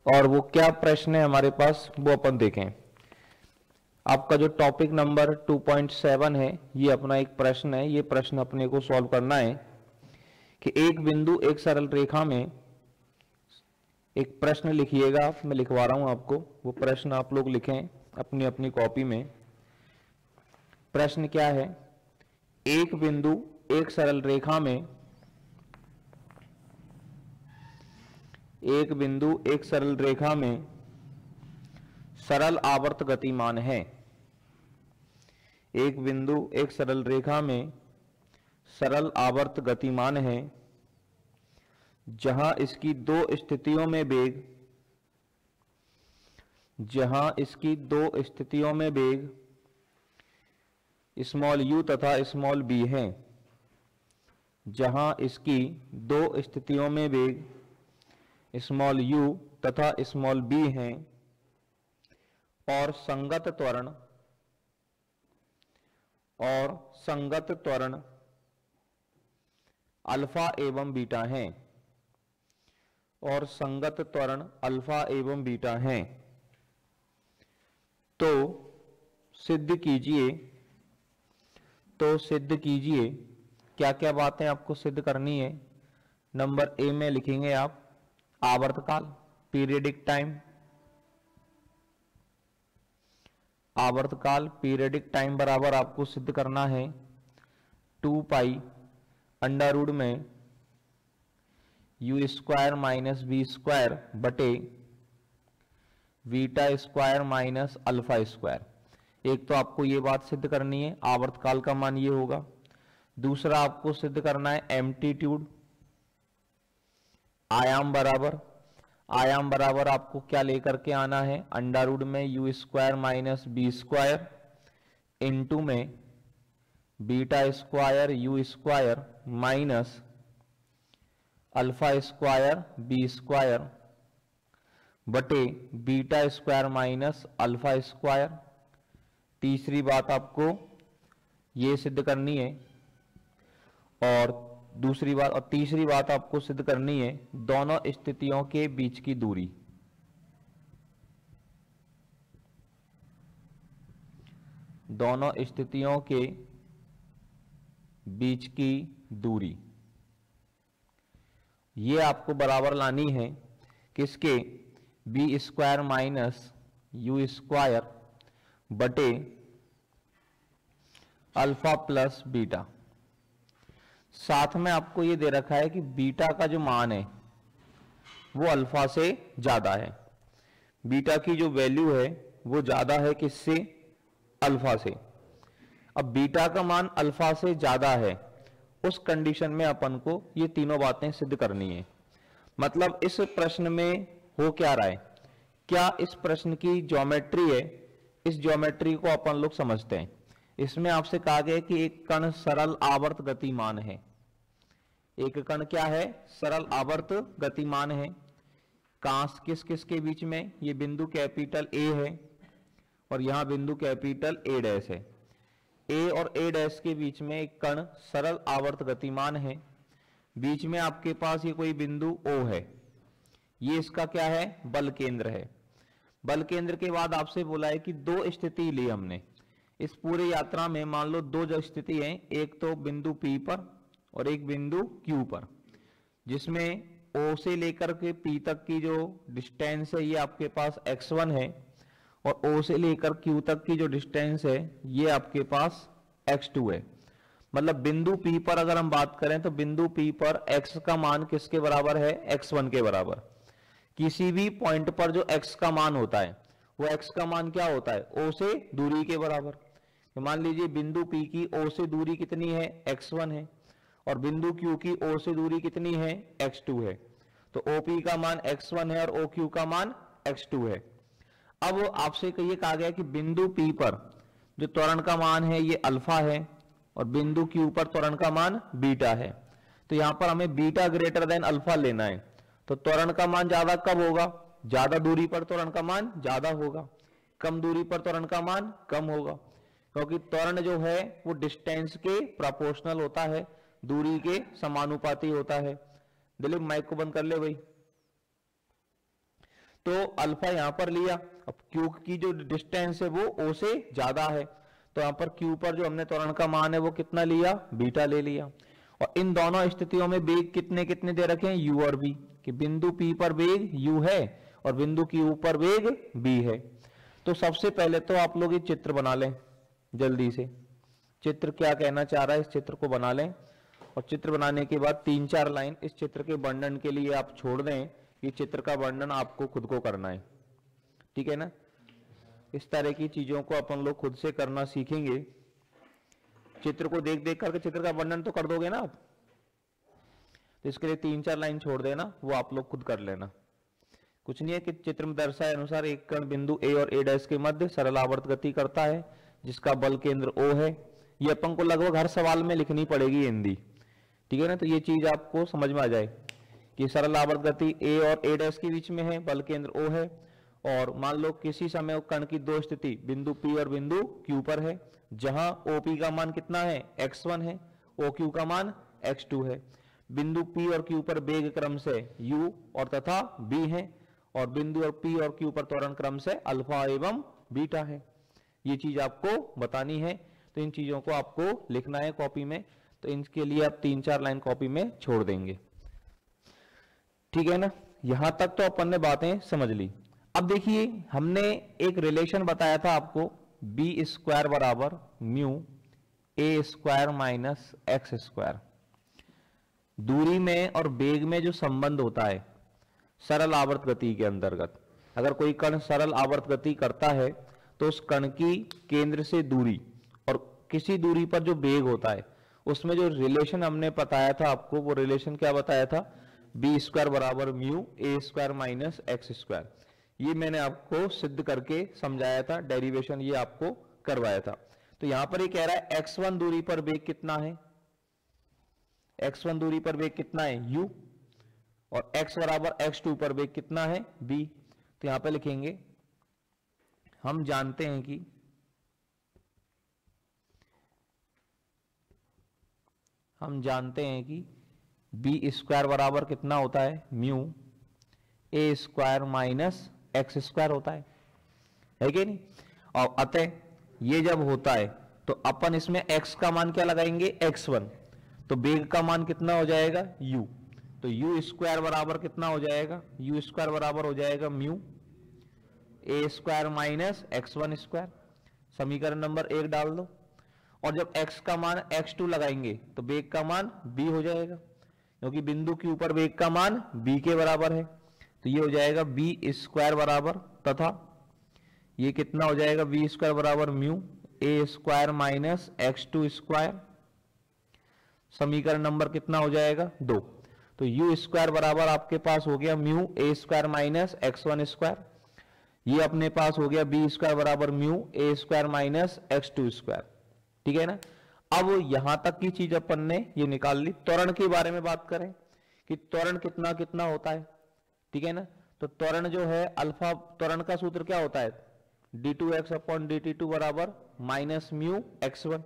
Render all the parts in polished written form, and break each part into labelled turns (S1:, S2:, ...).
S1: और वो क्या प्रश्न है हमारे पास वो अपन देखें। आपका जो टॉपिक नंबर 2.7 है ये अपना एक प्रश्न है। ये प्रश्न अपने को सॉल्व करना है कि एक बिंदु एक सरल रेखा में, एक प्रश्न लिखिएगा, मैं लिखवा रहा हूं आपको, वो प्रश्न आप लोग लिखें अपनी अपनी कॉपी में। प्रश्न क्या है, एक बिंदु एक सरल रेखा में, एक बिंदु एक सरल रेखा में सरल आवर्त गतिमान है। एक बिंदु एक सरल रेखा में सरल आवर्त गतिमान है जहां इसकी दो स्थितियों में वेग, जहां इसकी दो स्थितियों में वेग स्मॉल यू तथा स्मॉल बी हैं, जहां इसकी दो स्थितियों में वेग स्मॉल यू तथा स्मॉल बी हैं और संगत त्वरण अल्फा एवं बीटा हैं, और संगत त्वरण अल्फा एवं बीटा हैं। तो सिद्ध कीजिए क्या क्या बातें आपको सिद्ध करनी है। नंबर ए में लिखेंगे आप आवर्तकाल, पीरियडिक टाइम। आवर्तकाल पीरियडिक टाइम बराबर आपको सिद्ध करना है 2 पाई अंडर रूट में u square minus B square बटे beta square minus alpha square. एक तो आपको ये बात सिद्ध करनी है, आवर्तकाल का मान ये होगा। दूसरा आपको सिद्ध करना है एम्पलीट्यूड, आयाम बराबर आपको क्या लेकर के आना है, अंडर रूट में u square minus B square into में beta square you square minus alpha square B square बटे beta square minus alpha square. तीसरी बात आपको ये सिद्ध करनी है, और तीसरी बात आपको सिद्ध करनी है दोनों स्थितियों के बीच की दूरी। दोनों स्थितियों के बीच की दूरी ये आपको बराबर लानी है किसके, B square minus you square बटे अल्फा प्लस बीटा। साथ में आपको ये दे रखा है कि बीटा का जो मान है वो अल्फा से ज्यादा है। बीटा की जो वैल्यू है वो ज्यादा है किससे, अल्फा से। अब बीटा का मान अल्फा से ज्यादा है, उस कंडीशन में अपन को ये तीनों बातें सिद्ध करनी है। मतलब इस प्रश्न में हो क्या रहा है, क्या इस प्रश्न की ज्योमेट्री है, इस ज्योमेट्री को अपन लोग समझते हैं। इसमें आपसे कहा गया कि एक कण सरल आवर्त गतिमान है। एक कण क्या है, सरल आवर्त गतिमान है। कांस किस किस के बीच में, ये बिंदु कैपिटल ए है और यहां बिंदु कैपिटल ए डैश है। ए और ए डैश के बीच में एक कण सरल आवर्त गतिमान है। बीच में आपके पास ये कोई बिंदु ओ है, ये इसका क्या है, बल केंद्र है। बल केंद्र के बाद आपसे बोला है कि दो स्थिति ली हमने इस पूरी यात्रा में। मान लो दो जो स्थिति है, एक तो बिंदु P पर और एक बिंदु Q पर, जिसमें O से लेकर के P तक की जो डिस्टेंस है ये आपके पास x1 है, और O से लेकर Q तक की जो डिस्टेंस है ये आपके पास x2 है। मतलब बिंदु P पर अगर हम बात करें तो बिंदु P पर x का मान किसके बराबर है, x1 के बराबर। किसी भी पॉइंट पर जो x का मान होता है वो x का मान क्या होता है, O से दूरी के बराबर। तो मान लीजिए बिंदु P की O से दूरी कितनी है, x1 है, और बिंदु Q की O से दूरी कितनी है, x2 है। तो OP का मान x1 है और OQ का मान x2 है। अब आपसे ये कहा गया कि बिंदु P पर जो त्वरण का मान है ये अल्फा है और बिंदु Q पर त्वरण का मान बीटा है। तो यहां पर हमें बीटा ग्रेटर देन अल्फा लेना है। तो त्वरण का मान ज्यादा कब होगा, ज्यादा दूरी पर त्वरण का मान ज्यादा होगा, कम दूरी पर त्वरण का मान कम होगा, क्योंकि त्वरण जो है वो डिस्टेंस के प्रोपोर्शनल होता है, दूरी के समानुपाती होता है। दिलीप माइक को बंद कर ले भाई। तो अल्फा यहां पर लिया, अब क्यू की जो डिस्टेंस है वो ओ से ज्यादा है, तो यहां पर क्यू पर जो हमने त्वरण का मान है वो कितना लिया, बीटा ले लिया। और इन दोनों स्थितियों में वेग कितने कितने दे रखे हैं, यू और बी, कि बिंदु पी पर वेग यू है और बिंदु क्यू पर वेग बी है। तो सबसे पहले तो आप लोग ये चित्र बना लें जल्दी से, चित्र क्या कहना चाह रहा है इस चित्र को बना लें, और चित्र बनाने के बाद 3-4 लाइन इस चित्र के वर्णन के लिए आप छोड़ दें, ये चित्र का वर्णन आपको खुद को करना है, ठीक है ना। इस तरह की चीजों को अपन लोग खुद से करना सीखेंगे, चित्र को देख देख करके चित्र का वर्णन तो कर दोगे ना आप, तो इसके लिए 3-4 लाइन छोड़ देना, वो आप लोग खुद कर लेना। कुछ नहीं है कि चित्र में दर्शाए अनुसार एक कण बिंदु ए और ए डैश के मध्य सरल आवर्त गति करता है जिसका बल केंद्र O है। ये अपन को लगभग हर सवाल में लिखनी पड़ेगी हिंदी, ठीक है ना। तो ये चीज आपको समझ में आ जाए कि सरल आवर्त गति ए और ए डैश के बीच में है, बल केंद्र O है, और मान लो किसी समय कण की दो स्थिति बिंदु P और बिंदु Q पर है, जहां OP का मान कितना है, x1 है, OQ का मान x2 है। बिंदु P और Q पर वेग क्रम से u और तथा b है, और बिंदु और P और Q पर त्वरण क्रम से अल्फा एवं बीटा है। ये चीज आपको बतानी है, तो इन चीजों को आपको लिखना है कॉपी में, तो इनके लिए आप 3-4 लाइन कॉपी में छोड़ देंगे, ठीक है ना। यहां तक तो अपन ने बातें समझ ली। अब देखिए हमने एक रिलेशन बताया था आपको, बी स्क्वायर बराबर mu a square minus x square. दूरी में और वेग में जो संबंध होता है सरल आवर्त गति के अंतर्गत, अगर कोई कण सरल आवर्त गति करता है तो उस कण की केंद्र से दूरी और किसी दूरी पर जो वेग होता है उसमें जो रिलेशन हमने बताया था आपको, वो रिलेशन क्या बताया था, बी स्क्वायर बराबर mu a square minus x square. ये मैंने आपको सिद्ध करके समझाया था, डेरिवेशन ये आपको करवाया था। तो यहां पर ये कह रहा है x1 दूरी पर वेग कितना है, x1 दूरी पर वेग कितना है u, और x बराबर x2 पर वेग कितना है b। तो यहां पे लिखेंगे हम जानते हैं कि बी स्क्वायर बराबर कितना होता है, mu a square minus x square होता है कि नहीं। और अतः ये जब होता है तो अपन इसमें x का मान क्या लगाएंगे, x1, तो वेग का मान कितना हो जाएगा u, तो u स्क्वायर बराबर कितना हो जाएगा, u स्क्वायर बराबर हो जाएगा mu a square minus x1 square. समीकरण नंबर 1 डाल दो, और जब x का मान x2 लगाएंगे तो वेग का मान b हो जाएगा, क्योंकि बिंदु के ऊपर वेग का मान b के बराबर है, तो ये हो जाएगा b स्क्वायर बराबर, तथा ये कितना हो जाएगा, b स्क्वायर बराबर mu a square minus x2 square. समीकरण नंबर कितना हो जाएगा 2, तो u स्क्वायर बराबर आपके पास हो गया mu a square minus x1 square, ये अपने पास हो गया b स्क्वायर बराबर mu a square minus x2 square, ठीक है ना। अब यहां तक की चीज अपन ने ये निकाल ली। त्वरण के बारे में बात करें कि त्वरण कितना कितना होता है, ठीक है ना। तो त्वरण जो है अल्फा, त्वरण का सूत्र क्या होता है, d2x अपॉन dt2 बराबर minus mu x1,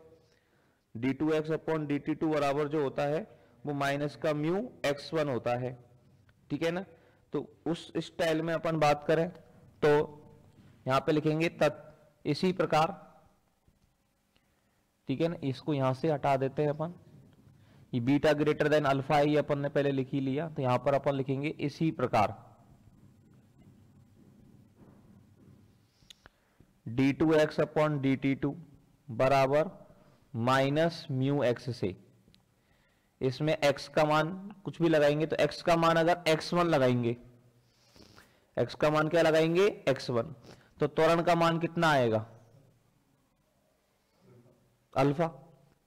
S1: d2x upon dt2 बराबर जो होता है वो माइनस का म्यू x1 होता है, ठीक है ना। तो उस स्टाइल में अपन बात करें तो यहां पे लिखेंगे इसी प्रकार, ठीक है ना। इसको यहां से हटा देते हैं अपन, ये बीटा ग्रेटर देन अल्फा है, ये अपन ने पहले लिख ही लिया, तो यहां पर अपन लिखेंगे इसी प्रकार d2x अपॉन dt2 बराबर माइनस म्यू एक्स से, इसमें x का मान कुछ भी लगाएंगे तो x का मान अगर x1 लगाएंगे, x का मान क्या लगाएंगे x1, तो त्वरण का मान कितना आएगा अल्फा,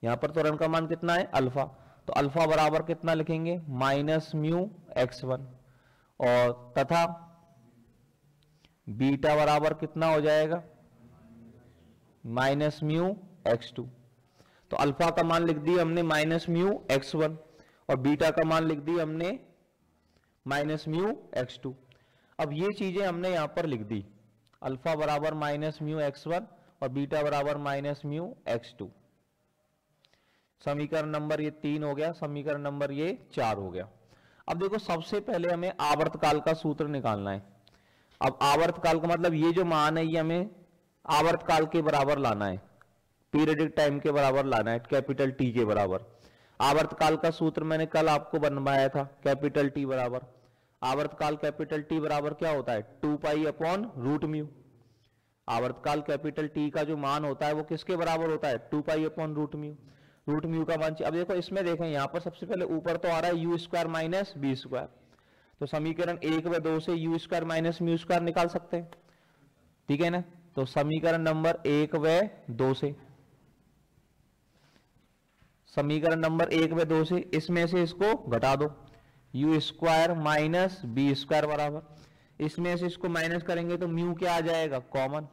S1: यहां पर त्वरण का मान कितना है अल्फा, तो अल्फा बराबर कितना लिखेंगे माइनस म्यू x1, और तथा बीटा बराबर कितना हो जाएगा माइनस म्यू x2। तो अल्फा का मान लिख दिया हमने माइनस म्यू x1 और बीटा का मान लिख दिया हमने माइनस म्यू x2। अब ये चीजें हमने यहां पर लिख दी, अल्फा बराबर माइनस म्यू x1 और बीटा बराबर माइनस म्यू x2। समीकरण नंबर ये 3 हो गया, समीकरण नंबर ये 4 हो गया। अब देखो सबसे पहले हमें आवर्तकाल का सूत्र निकालना है। अब आवर्त काल का मतलब ये जो मान है ये हमें आवर्त काल के बराबर लाना है, पीरियडिक टाइम के बराबर लाना है, कैपिटल टी के बराबर। आवर्त काल का सूत्र मैंने कल आपको बनवाया था, कैपिटल टी बराबर, आवर्त काल कैपिटल टी बराबर क्या होता है, 2 पाई अपॉन रूट म्यू। आवर्त काल कैपिटल टी का जो मान होता है वो किसके बराबर होता है, 2 pi upon root mu. Root mu का मान, अब देखो इसमें देखें यहां पर सबसे पहले ऊपर तो आ रहा है U square minus B square, तो समीकरण 1 व 2 से U square minus mu square निकाल सकते हैं, ठीक है ना। तो समीकरण नंबर 1 व 2 से, समीकरण नंबर 1 व 2 से इसमें से इसको घटा दो, U square minus B square बराबर, इसमें से इसको माइनस करेंगे तो म्यू क्या आ जाएगा, कॉमन।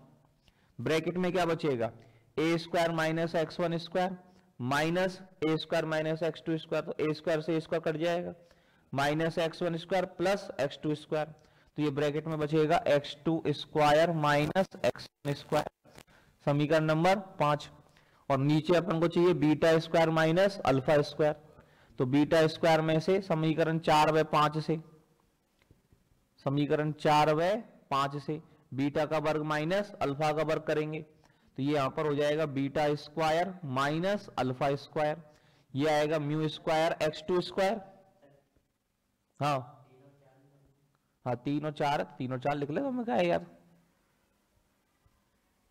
S1: ब्रैकेट में क्या बचेगा, a square minus x one square minus a square minus x two square, तो ए स्क्वायर से ए स्क्वायर कट जाएगा, minus x one square plus x two square, तो ये ब्रैकेट में बचेगा x two square minus x one square, समीकरण number 5। और नीचे अपन को चाहिए beta square minus alpha square, तो बीटा स्क्वायर में से समीकरण 4 व 5 से, समीकरण 4 व 5 से बीटा का वर्ग माइनस अल्फा का वर्ग करेंगे, तो ये यहां पर हो जाएगा beta square minus alpha square, ये आएगा mu square X two square, हाँ हाँ 3 और 4, 3 और 4 लिख ले, तो मैं क्या है यार,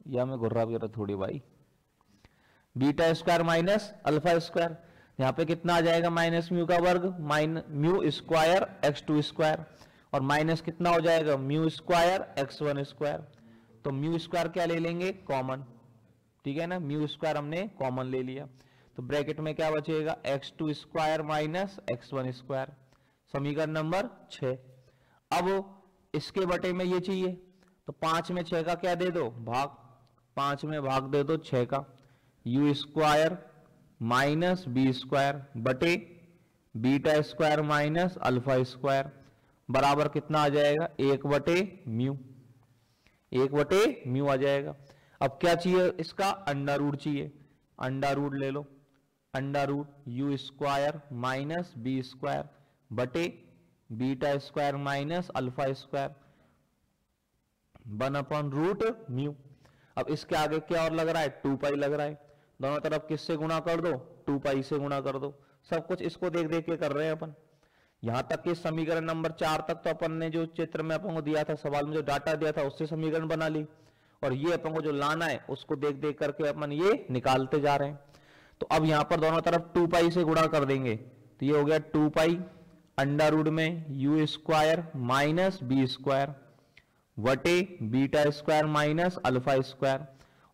S1: या मैं घुर्रा भी रहा थोड़ी भाई, beta square minus alpha square, यहाँ पे कितना आ जाएगा, माइनस म्यू का वर्ग minus mu square X two square, और माइनस कितना हो जाएगा, mu square X one square, तो म्यू स्क्वायर क्या ले लेंगे, कॉमन, ठीक है ना, म्यू स्क्वायर हमने कॉमन ले लिया, तो ब्रैकेट में क्या बचेगा, x two square minus x one square, समीकरण नंबर 6। अब इसके बटे में ये चाहिए, तो 5 में 6 का क्या दे दो, भाग, 5 में भाग दे दो 6 का, u square minus B square बटे beta square minus alpha square बराबर कितना आ जाएगा, 1 बटे म्यू, 1 बटे म्यू आ जाएगा। अब क्या चाहिए, इसका अंडर रूट चाहिए, अंडर रूट ले लो, under root u square minus B square बटे beta square minus alpha square 1/रूट म्यू। अब इसके आगे क्या और लग रहा है, 2 पाई लग रहा है, दोनों तरफ किससे गुणा कर दो, 2 पाई से गुणा कर दो, सब कुछ इसको देख देख के कर रहे हैं अपन। यहां तक कि समीकरण नंबर 4 तक तो अपन ने जो चित्र में अपन को दिया था, सवाल में जो डाटा दिया था उससे समीकरण बना ली, और ये अपन को जो लाना है उसको देख देख करके अपन ये निकालते जा रहे हैं। तो अब यहां पर दोनों तरफ 2 पाई से गुणा कर देंगे, तो ये हो गया 2 पाई अंडर रूट में u square minus B square वटे beta square minus alpha square,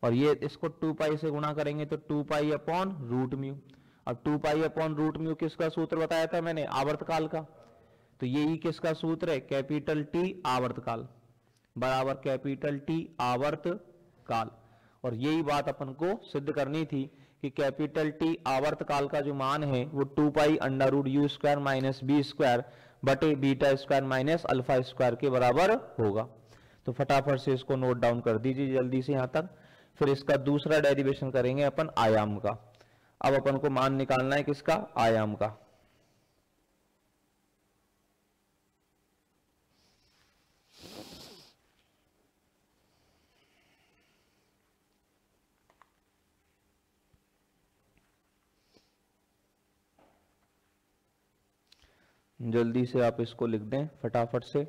S1: और ये इसको 2 पाई से गुणा करेंगे तो 2 पाई अपॉन रूट म्यू। अब 2 पाई अपॉन रूट म्यू किसका सूत्र बताया था मैंने, आवर्तकाल का, तो यही किसका सूत्र है, कैपिटल टी आवर्तकाल बराबर कैपिटल टी आवर्तकाल। और यही बात अपन को सिद्ध करनी थी कि कैपिटल टी आवर्तकाल का जो मान है वो 2 pi under root u square minus B square बटे beta square minus alpha square के बराबर होगा। तो फटाफट से इसको नोट डाउन कर दीजिए जल्दी से यहां तक, फिर इसका दूसरा डेरिवेशन करेंगे अपन आयाम का। अब अपन को मान निकालना है किसका, आयाम का। जल्दी से आप इसको लिख दें फटाफट से।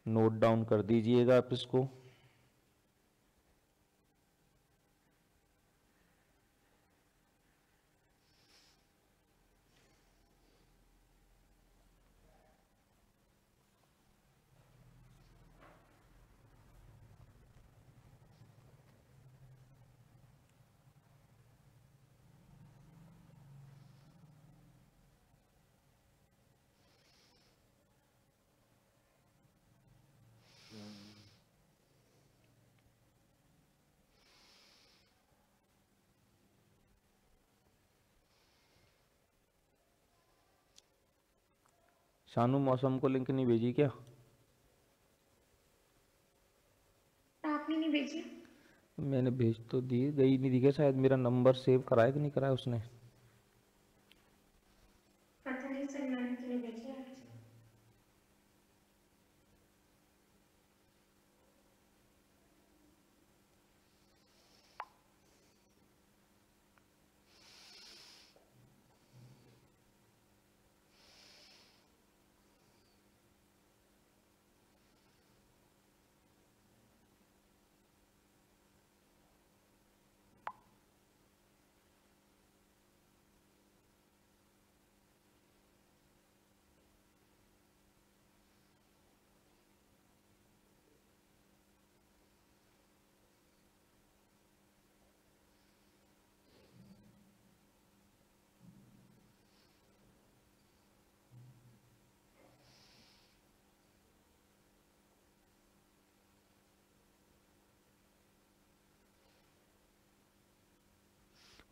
S1: नोट डाउन कर दीजिएगा आप इसको। शानू मौसम को लिंक नहीं भेजी क्या?
S2: आपने नहीं भेजी?
S1: मैंने भेज तो दी, गई नहीं दिखे, शायद मेरा नंबर सेव कराया कि नहीं कराया उसने।
S2: पता नहीं सन्मान के लिए भेजी आपसे।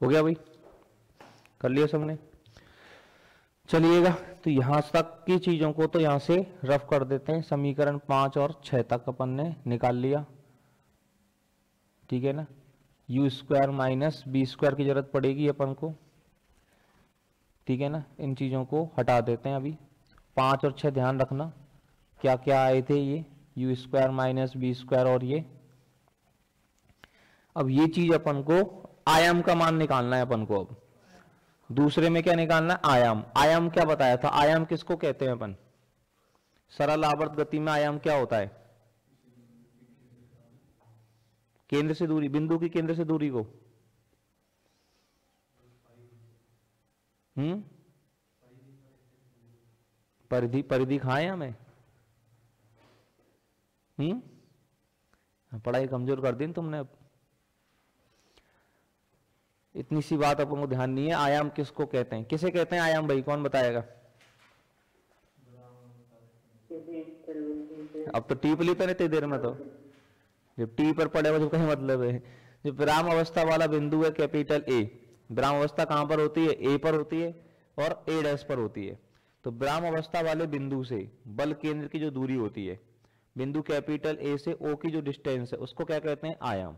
S1: हो गया भाई, कर लिया सबने। चलिएगा, तो यहां तक की चीजों को तो यहां से रफ कर देते हैं। समीकरण 5 और 6 तक अपन ने निकाल लिया, ठीक है ना। U square minus B square की जरूरत पड़ेगी अपन को, ठीक है ना। इन चीजों को हटा देते हैं अभी। 5 और 6 ध्यान रखना क्या क्या आए थे, ये U square minus B square और ये। अब ये चीज अपन को आयाम का मान निकालना है अपन को। अब दूसरे में क्या निकालना है, आयाम। आयाम क्या बताया था, आयाम किसको कहते हैं अपन, सरल आवर्त गति में आयाम क्या होता है, केंद्र से दूरी, बिंदु की केंद्र से दूरी को परिधि, परिधि खाए हमें। पढ़ाई कमजोर कर दी तुमने। अब इतनी सी बात अपन को ध्यान नहीं है, आयाम किसको कहते हैं, किसे कहते हैं आयाम भाई, कौन बताएगा। अब तो टी पर लिखा नहीं इतनी देर में, तो जब टी पर पड़ेगा तो कहीं मतलब है। जो विराम अवस्था वाला बिंदु है कैपिटल ए, विराम अवस्था कहां पर होती है, ए पर होती है और ए डैश पर होती है। तो विराम अवस्था वाले बिंदु से बल केंद्र की जो दूरी होती है, बिंदु कैपिटल ए से ओ की जो डिस्टेंस है, उसको क्या कहते हैं, आयाम।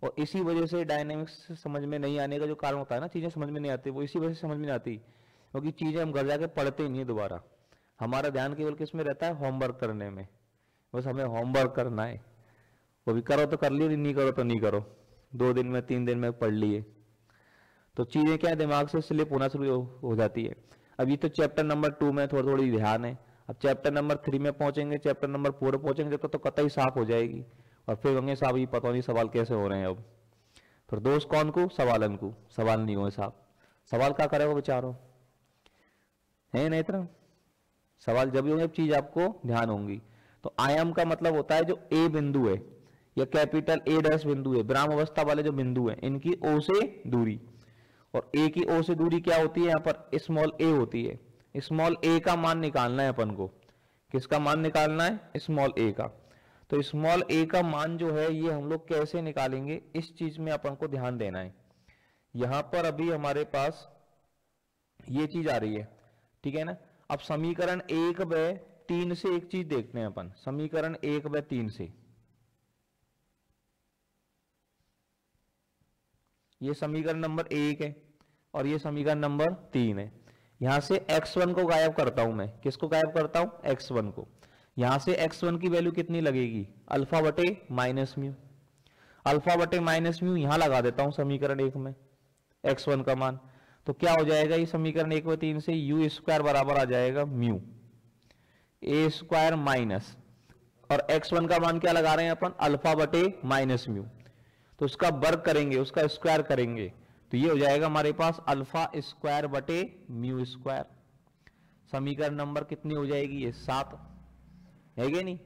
S1: और इसी वजह से डायनेमिक्स समझ में नहीं आने का जो कारण होता है ना, चीजें समझ में नहीं आती, वो इसी वजह से समझ में नहीं आती, क्योंकि चीजें हम घर जाके पढ़ते ही नहीं है दोबारा। हमारा ध्यान केवल किस में रहता है, होमवर्क करने में। बस हमें होमवर्क करना है, वो भी करो तो कर लियो, नहीं करो तो नहीं करो, 2 दिन में 3 दिन में पढ़ लिए तो चीजें क्या दिमाग से स्लिप होना शुरू हो जाती है। अब ये तो चैप्टर नंबर 2 में थोड़ी थोड़ी ध्यान है। अब चैप्टर नंबर 3 में पहुंचेंगे, चैप्टर नंबर 4 पहुंचेंगे तो कतई साफ हो जाएगी। और फिर होंगे साहब ये पता नहीं सवाल कैसे हो रहे हैं। अब फिर दोष कौन को, सवालन को, सवाल नहीं हुए साहब, सवाल क्या करे वो बेचारो है नहीं इतना। सवाल जब भी होंगे, चीज आपको ध्यान होंगी। तो आयाम का मतलब होता है जो ए बिंदु है या कैपिटल ए डैश बिंदु है, विराम अवस्था वाले जो बिंदु है, इनकी ओ से दूरी। और ए की ओ से दूरी क्या होती है, यहाँ पर स्मॉल ए होती है। स्मॉल ए का मान निकालना है अपन को। किसका मान निकालना है, स्मॉल ए का। तो स्मॉल ए का मान जो है ये हम लोग कैसे निकालेंगे, इस चीज में अपन को ध्यान देना है। यहां पर अभी हमारे पास ये चीज आ रही है, ठीक है ना। अब समीकरण 1/3 से एक चीज देखते हैं अपन, समीकरण 1/3 से। ये समीकरण नंबर 1 है और ये समीकरण नंबर 3 है। यहां से x1 को गायब करता हूं मैं, किसको गायब करता हूं, x1 को। यहां से x1 की वैल्यू कितनी लगेगी, अल्फा बटे माइनस म्यू। अल्फा बटे माइनस म्यू यहां लगा देता हूं समीकरण 1 में, x1 का मान। तो क्या हो जाएगा, ये समीकरण 1/3 से यू स्क्वायर बराबर आ जाएगा म्यू ए स्क्वायर माइनस, और x1 का मान क्या लगा रहे हैं अपन, अल्फा बटे माइनस म्यू। तो उसका वर्ग करेंगे, उसका स्क्वायर करेंगे, तो ये हो जाएगा हमारे पास अल्फा स्क्वायर बटे म्यू स्क्वायर। समीकरण नंबर कितनी हो जाएगी, ये 7 है कि नहीं।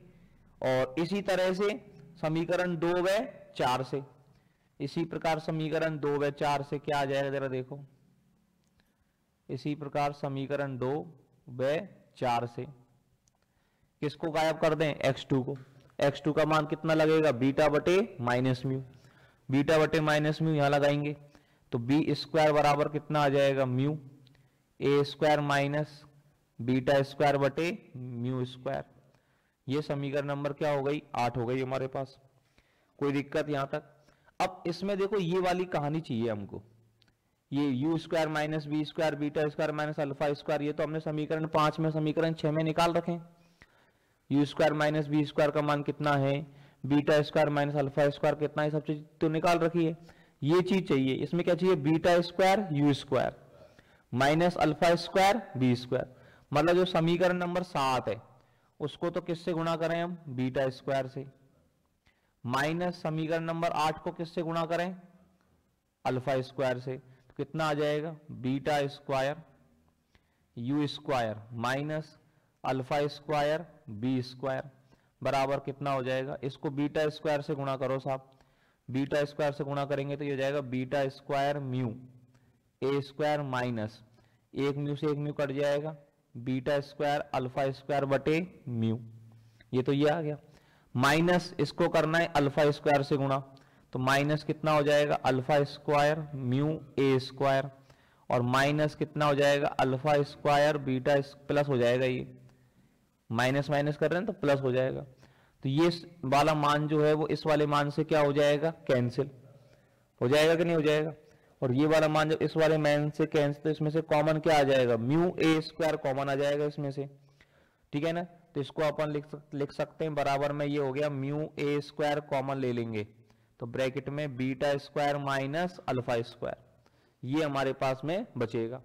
S1: और इसी तरह से समीकरण 2/4 से, इसी प्रकार समीकरण 2/4 से क्या आ जाएगा, जरा देखो। इसी प्रकार समीकरण 2/4 से किसको गायब कर दें, x2 को। x2 का मान कितना लगेगा, बीटा बटे माइनस म्यू। बीटा बटे माइनस म्यू यहां लगाएंगे तो बी स्क्वायर बराबर कितना आ जाएगा, mu a square minus beta square बटे म्यू स्क्वायर। ये समीकरण नंबर क्या हो गई, 8 हो गई हमारे पास। कोई दिक्कत यहां तक। अब इसमें देखो ये वाली कहानी चाहिए हमको, ये u square minus B square beta square minus alpha square, ये तो हमने समीकरण 5 में समीकरण 6 में निकाल रखे। u square minus B square का मान कितना है, beta square minus alpha square कितना है, सब चीज तो निकाल रखी है। ये चीज चाहिए, इसमें क्या चाहिए, beta square you square minus alpha square B square. मतलब जो समीकरण नंबर 7 है उसको तो किससे गुणा करें हम, बीटा स्क्वायर से, माइनस समीकरण नंबर 8 को किससे गुणा करें, अल्फा स्क्वायर से। तो कितना आ जाएगा, beta square you square minus alpha square B square बराबर कितना हो जाएगा, इसको बीटा स्क्वायर से गुणा करो साहब, बीटा स्क्वायर से गुणा करेंगे तो ये हो जाएगा beta square mu a square minus एक म्यू से एक म्यू कट जाएगा, बीटा स्क्वायर अल्फा स्क्वायर बटे म्यू, ये तो ये आ गया। माइनस इसको करना है अल्फा स्क्वायर से गुणा, तो माइनस कितना हो जाएगा, alpha square mu a square, और माइनस कितना हो जाएगा, अल्फा स्क्वायर बीटा प्लस हो जाएगा, ये माइनस माइनस कर रहे हैं तो प्लस हो जाएगा। तो ये वाला मान जो है वो इस वाले मान से क्या हो जाएगा, कैंसिल हो जाएगा कि नहीं हो जाएगा। और ये वाला मान जब इस वाले मान से कैंसिल, तो इसमें से कॉमन क्या आ जाएगा, म्यू ए स्क्वायर कॉमन आ जाएगा इसमें से, ठीक है ना। तो इसको अपन लिख सकते हैं बराबर में, ये हो गया म्यू ए स्क्वायर कॉमन ले लेंगे तो ब्रैकेट में beta square minus alpha square, ये हमारे पास में बचेगा।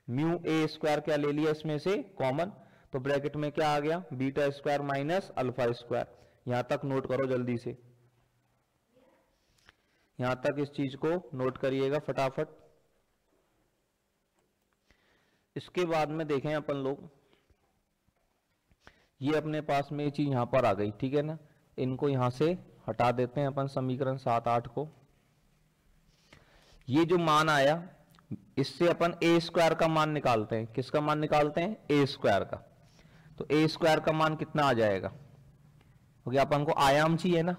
S1: म्यू ए स्क्वायर क्या ले लिया इसमें से कॉमन, तो ब्रैकेट में क्या आ गया, beta square minus alpha square. यहां तक नोट करो जल्दी से, यहां तक इस चीज को नोट करिएगा फटाफट। इसके बाद में देखें अपन लोग, ये अपने पास में ये चीज यहां पर आ गई, ठीक है ना। इनको यहां से हटा देते हैं अपन समीकरण 7-8 को। ये जो मान आया इससे अपन ए स्क्वायर का मान निकालते हैं, किसका मान निकालते हैं, ए स्क्वायर का। तो ए स्क्वायर का मान कितना आ जाएगा, हो गया, अपन को आयाम चाहिए ना,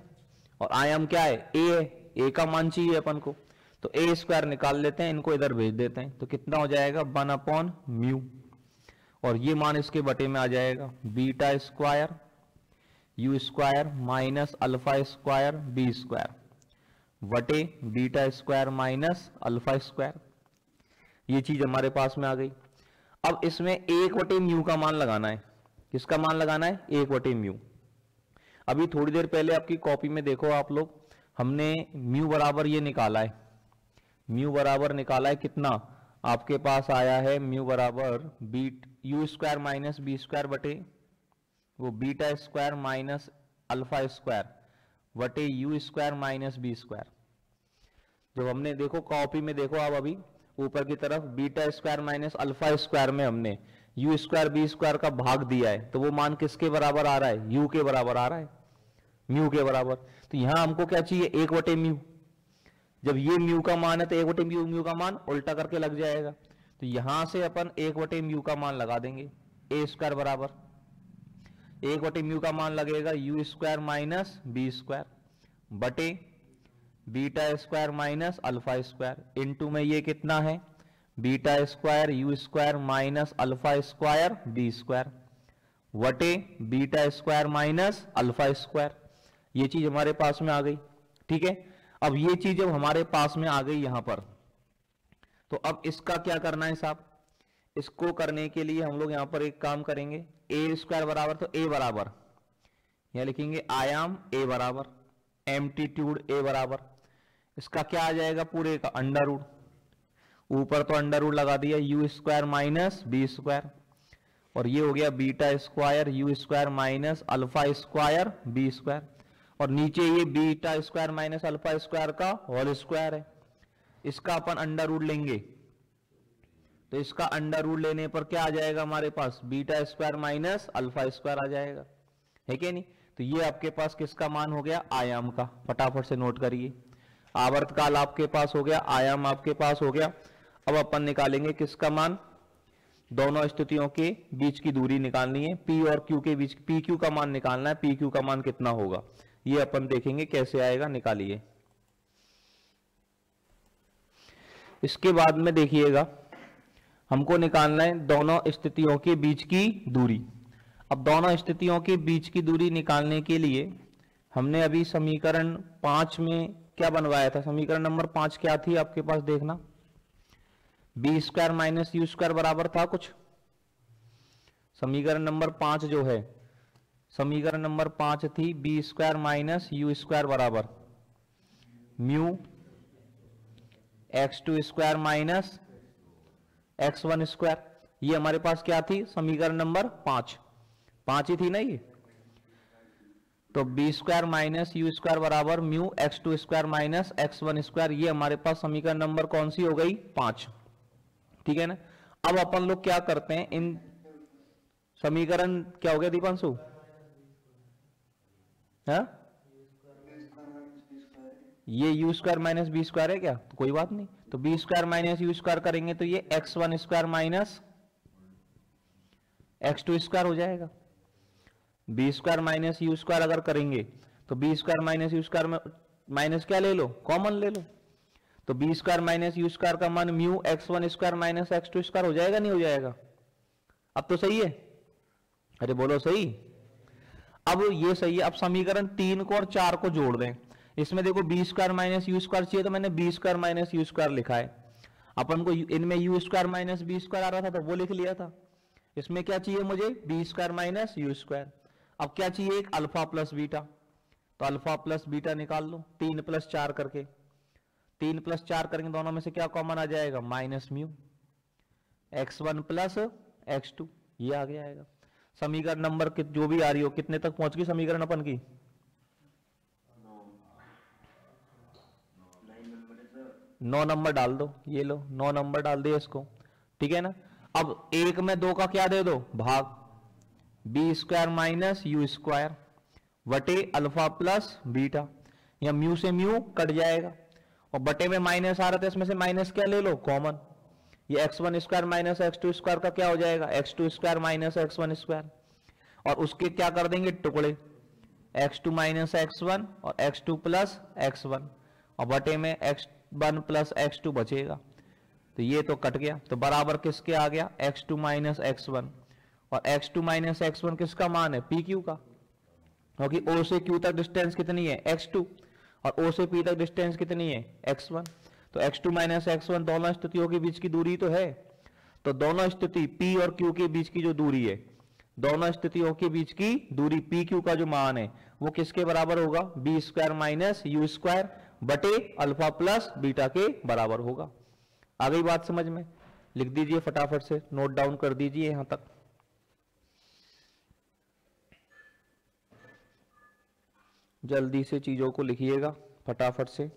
S1: और आयाम क्या है, ए है, ए का मान चाहिए अपन को, तो ए स्क्वायर निकाल लेते हैं, इनको इधर भेज देते हैं, तो कितना हो जाएगा 1/म्यू, और ये मान इसके बटे में आ जाएगा beta square you square minus alpha square B square बटे beta square minus alpha square. ये चीज हमारे पास में आ गई। अब इसमें 1/म्यू का मान लगाना है, किसका मान लगाना है, 1/म्यू। अभी थोड़ी देर पहले आपकी कॉपी में देखो आप लोग, हमने म्यू बराबर ये निकाला है, म्यू बराबर निकाला है कितना, आपके पास आया है म्यू बराबर u square minus B square बटे वो beta square minus alpha square बटे u square minus B square. जब हमने देखो कॉपी में देखो आप अभी ऊपर की तरफ beta square minus alpha square में हमने यू स्क्वायर बी स्क्वायर का भाग दिया है, तो वो मान किसके बराबर आ रहा है, यू के बराबर आ रहा है, म्यू के बराबर। तो यहां हमको क्या चाहिए, 1/म्यू। जब ये म्यू का मान है तो 1/म्यू, म्यू का मान उल्टा करके लग जाएगा, तो यहां से अपन 1/म्यू का मान लगा देंगे, ए स्क्वायर बराबर 1/म्यू का मान लगेगा u square minus B square बटे beta square minus alpha square into में ये कितना है, beta square you square minus alpha square B square वटे beta square minus alpha square. ये चीज हमारे पास में आ गई, ठीक है। अब ये चीज जब हमारे पास में आ गई यहां पर, तो अब इसका क्या करना है साहब, इसको करने के लिए हम लोग यहां पर एक काम करेंगे, ए स्क्वायर बराबर, तो ए बराबर यहां लिखेंगे आयाम ए बराबर एम्पलीट्यूड ए बराबर, इसका क्या आ जाएगा पूरे का अंडर रूट, ऊपर तो अंडर रूट लगा दिया U square minus B square, और ये हो गया beta square you square minus alpha square B square, और नीचे ये beta square minus alpha square का होल स्क्वायर है, इसका अपन अंडर रूट लेंगे, तो इसका अंडर रूट लेने पर क्या आ जाएगा हमारे पास, beta square minus alpha square आ जाएगा, है कि नहीं। तो ये आपके पास किसका मान हो गया, आयाम का, फटाफट से नोट करिए। आवर्तकाल आपके पास हो गया, आयाम आपके पास हो गया। अब अपन निकालेंगे किसका मान, दोनों स्थितियों के बीच की दूरी निकालनी है, पी और क्यू के बीच, पी क्यू का मान निकालना है, पी क्यू का मान कितना होगा ये अपन देखेंगे कैसे आएगा, निकालिए। इसके बाद में देखिएगा हमको निकालना है दोनों स्थितियों के बीच की दूरी। अब दोनों स्थितियों के बीच की दूरी निकालने के लिए हमने अभी समीकरण 5 में क्या बनवाया था, समीकरण नंबर 5 क्या थी आपके पास, देखना B square minus you square बराबर था कुछ। समीकरण नंबर 5 जो है, समीकरण नंबर 5 थी b square minus you square बराबर mu x two square minus x one square. ये हमारे पास क्या थी, समीकरण नंबर 5 ही थी ना ये। तो B square minus you square बराबर mu x two square minus x one square, ये हमारे पास समीकरण नंबर कौन सी हो गई, 5। ठीक है ना। अब अपन लोग क्या करते हैं, इन समीकरण क्या हो गया दीपांशु, हाँ ये U square minus B square है क्या, तो कोई बात नहीं। तो B square minus you square करेंगे तो ये x one square minus x two square हो जाएगा। B square minus you square अगर करेंगे तो B square minus you square में माइनस क्या ले लो, कॉमन ले लो। तो B square minus you square का मान mu X one square minus x two square हो जाएगा, नहीं हो जाएगा। अब तो सही है, अरे बोलो सही। अब ये सही है। अब समीकरण 3 को और 4 को जोड़ दें। इसमें देखो b square minus you square चाहिए तो मैंने b square minus you square लिखा है। अपन को इनमें u square minus B square आ रहा था तो वो लिख लिया था। इसमें क्या चाहिए मुझे, B square minus you square. अब क्या चाहिए, एक अल्फा प्लस बीटा। तो अल्फा प्लस बीटा निकाल लो 3 प्लस 4 करके। 3 प्लस 4 करेंगे दोनों में से क्या कॉमन आ जाएगा, minus mu x1 plus x2, ये आ गया आएगा। समीकरण नंबर जो भी आ रही हो, कितने तक पहुंच गई समीकरण अपन की, 9 नंबर डाल दो। ये लो 9 नंबर डाल दिए इसको, ठीक है ना। अब 1 में 2 का क्या दे दो, भाग, b square minus you square वटे अल्फा प्लस बीटा। या म्यू से म्यू कट जाएगा और बटे में माइनस आ रहा था, इसमें से माइनस क्या ले लो, कॉमन। ये x one square minus x two square का क्या हो जाएगा, x two square minus x one square. और उसके क्या कर देंगे टुकड़े, x two minus x one और x two plus x one, और बटे में x one plus x two बचेगा। तो ये तो कट गया, तो बराबर किसके आ गया, x two minus x one. और x two minus x one किसका मान है, पी क्यू का, क्योंकि ओ से क्यू तक डिस्टेंस कितनी है, एक्स टू, और ओ से पी तक डिस्टेंस कितनी है, एक्स वन। तो X two minus x one दोनों स्थितियों के बीच की दूरी तो है। तो दोनों स्थिति पी और क्यू के बीच की जो दूरी है, दोनों स्थितियों के बीच की दूरी पी क्यू का जो मान है वो किसके बराबर होगा, B square minus you square बटे अल्फा प्लस बीटा के बराबर होगा। आ गई बात समझ में, लिख दीजिए फटाफट से, नोट डाउन कर दीजिए यहां तक। जल्दी से चीजों को लिखिएगा फटाफट से।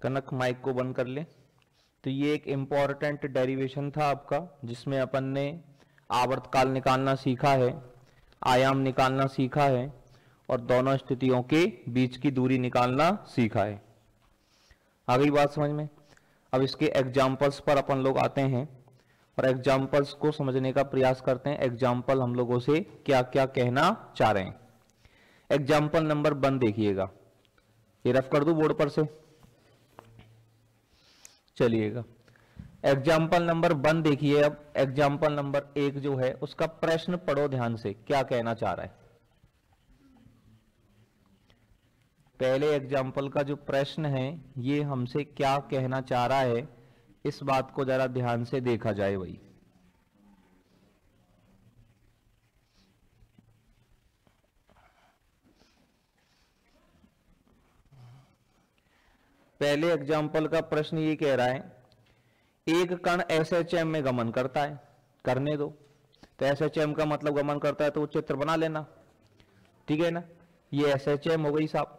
S1: कनक माइक को बंद कर ले। तो ये एक इंपॉर्टेंट डेरिवेशन था आपका, जिसमें अपन ने आवर्तकाल निकालना सीखा है, आयाम निकालना सीखा है, और दोनों स्थितियों के बीच की दूरी निकालना सीखा है। आ गई बात समझ में। अब इसके एग्जाम्पल्स पर अपन लोग आते हैं और एग्जाम्पल्स को समझने का प्रयास करते हैं। एग्जाम्पल हम लोगों से क्या क्या कहना चाह रहे हैं। एग्जाम्पल नंबर 1 देखिएगा, ये रफ कर दूं बोर्ड पर से, चलिएगा। एग्जाम्पल नंबर 1 देखिए। अब एग्जाम्पल नंबर 1 जो है उसका प्रश्न पढ़ो ध्यान से, क्या कहना चाह रहा है। पहले एग्जाम्पल का जो प्रश्न है ये हमसे क्या कहना चाह रहा है, इस बात को जरा ध्यान से देखा जाए भाई। पहले एग्जाम्पल का प्रश्न ये कह रहा है, एक कण एसएचएम में गमन करता है, करने दो। तो एसएचएम का मतलब गमन करता है तो वो चित्र बना लेना, ठीक है ना। ये एसएचएम हो गई साहब,